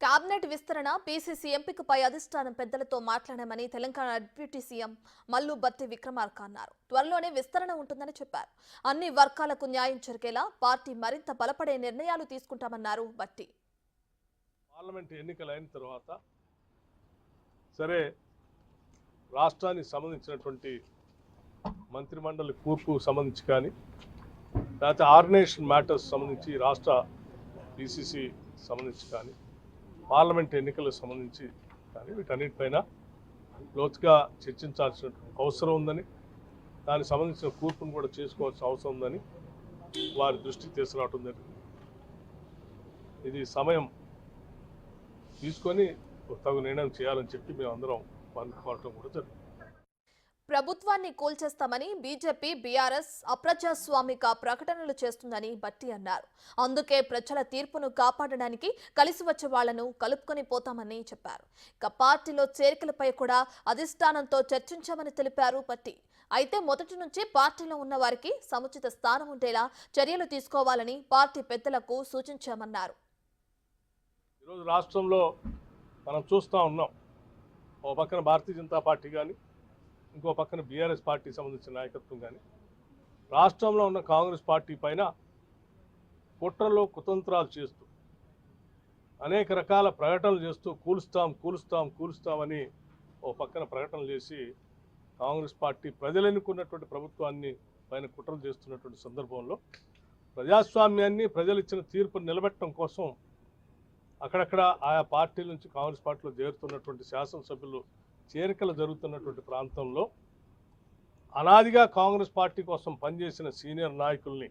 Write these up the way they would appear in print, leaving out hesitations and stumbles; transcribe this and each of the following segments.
Cabinet విస్తరణ PCC ఎంపికపై అధిష్టానం పెద్దలతో మాట్లాడామని తెలంగాణ డిప్యూటీ సీఎం మల్లు భట్టి విక్రమార్క అన్నారు. త్వరలోనే విస్తరణ ఉంటుందని చెప్పారు. అన్ని వర్గాలకు న్యాయం జరిగేలా పార్టీ మరింత బలపడే నిర్ణయాలు తీసుకుంటామన్నారు భట్టి. పార్లమెంట్ ఎన్నికలైన తర్వాత సరే రాష్ట్రానికి సంబంధించినటువంటి మంత్రిమండలి కూర్పు సంబంధించి కానీ లేకపోతే ఆర్గనైజేషన్ మ్యాటర్స్ సంబంధించి రాష్ట్ర పీసీసీ సంబంధించి కానీ పార్లమెంట్ ఎన్నికలకు సంబంధించి కానీ వీటన్నిటిపైన లోతుగా చర్చించాల్సిన అవసరం ఉందని, దానికి సంబంధించిన కూర్పును కూడా చేసుకోవాల్సిన అవసరం ఉందని వారి దృష్టికి తీసుకురావడం జరిగింది. ఇది సమయం తీసుకొని తగు నిర్ణయం చేయాలని చెప్పి మేము అందరం అనుకోవటం కూడా జరిగింది. ప్రభుత్వాన్ని కూల్చేస్తామని బీజేపీ బీఆర్ఎస్ అప్రజాస్వామిక ప్రకటనలు చేస్తుందని భట్టి అన్నారు. అందుకే ప్రజల తీర్పును కాపాడడానికి కలిసి వచ్చే వాళ్లను కలుపుకొని పోతామని చెప్పారు. ఇక పార్టీలో చేరికలపై కూడా అధిష్టానంతో చర్చించామని తెలిపారు భట్టి. అయితే మొదటి నుంచి పార్టీలో ఉన్న వారికి సముచిత స్థానం ఉండేలా చర్యలు తీసుకోవాలని పార్టీ పెద్దలకు సూచించామన్నారు. ఈరోజు రాష్ట్రంలో మనం చూస్తూ ఉన్నాం, ఓ పక్కన భారతీయ జనతా పార్టీ కానీ ఇంకో పక్కన బీఆర్ఎస్ పార్టీకి సంబంధించిన నాయకత్వం కానీ రాష్ట్రంలో ఉన్న కాంగ్రెస్ పార్టీ పైన కుట్రలు కుతంత్రాలు చేస్తూ అనేక రకాల ప్రకటనలు చేస్తూ కూలుస్తామని ఓ పక్కన ప్రకటనలు చేసి కాంగ్రెస్ పార్టీ ప్రజలు ఎన్నుకున్నటువంటి ప్రభుత్వాన్ని పైన కుట్రలు చేస్తున్నటువంటి సందర్భంలో ప్రజాస్వామ్యాన్ని ప్రజలు ఇచ్చిన తీర్పును నిలబెట్టడం కోసం అక్కడక్కడ ఆయా పార్టీల నుంచి కాంగ్రెస్ పార్టీలో చేరుతున్నటువంటి శాసనసభ్యులు చేరికలు జరుగుతున్నటువంటి ప్రాంతంలో అనాదిగా కాంగ్రెస్ పార్టీ కోసం పనిచేసిన సీనియర్ నాయకుల్ని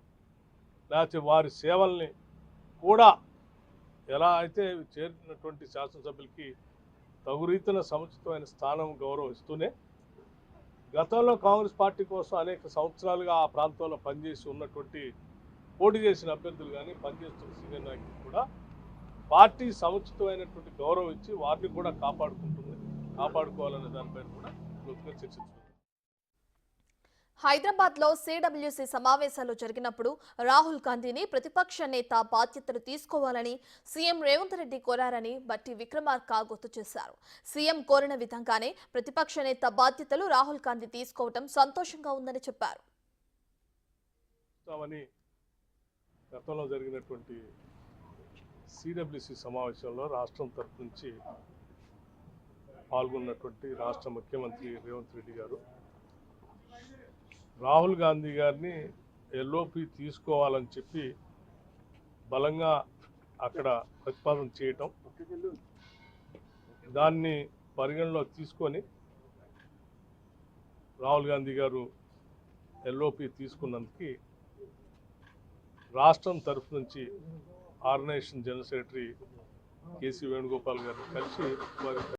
లేకపోతే వారి సేవల్ని కూడా ఎలా అయితే చేరినటువంటి శాసనసభ్యులకి తగు రీతిన సముచితమైన స్థానం గౌరవం ఇస్తూనే గతంలో కాంగ్రెస్ పార్టీ కోసం అనేక సంవత్సరాలుగా ఆ ప్రాంతంలో పనిచేసి ఉన్నటువంటి పోటీ చేసిన అభ్యర్థులు కానీ పనిచేస్తున్న సీనియర్ నాయకులు కూడా పార్టీ సముచితమైనటువంటి గౌరవం ఇచ్చి వారిని కూడా కాపాడుకోవాలనే దానిపైన కూడా లోతుగా చర్చించుకుంటారు. హైదరాబాద్ లో సిడబ్ల్యూసీ సమావేశాలు జరిగినప్పుడు రాహుల్ గాంధీని ప్రతిపక్ష నేత బాధ్యతలు తీసుకోవాలని సీఎం రేవంత్ రెడ్డి కోరారని భట్టి విక్రమార్క గుర్తు చేశారు. సీఎం కోరిన విధంగానే ప్రతిపక్ష నేత బాధ్యతలు రాహుల్ గాంధీ తీసుకోవడం సంతోషంగా ఉందని చెప్పారు. గతంలో జరిగినటువంటి సిడబ్ల్యూసీ సమావేశంలో రాష్ట్రం తరఫు నుంచి పాల్గొన్నటువంటి రాష్ట్ర ముఖ్యమంత్రి రేవంత్ రెడ్డి గారు రాహుల్ గాంధీ గారిని ఎల్ఓపి తీసుకోవాలని చెప్పి బలంగా అక్కడ ప్రతిపాదన చేయటం, దాన్ని పరిగణలో తీసుకొని రాహుల్ గాంధీ గారు ఎల్ఓపి తీసుకున్నందుకు రాష్ట్రం తరఫు నుంచి organisation general secretary KC Venugopal గారిని కలిసి వారి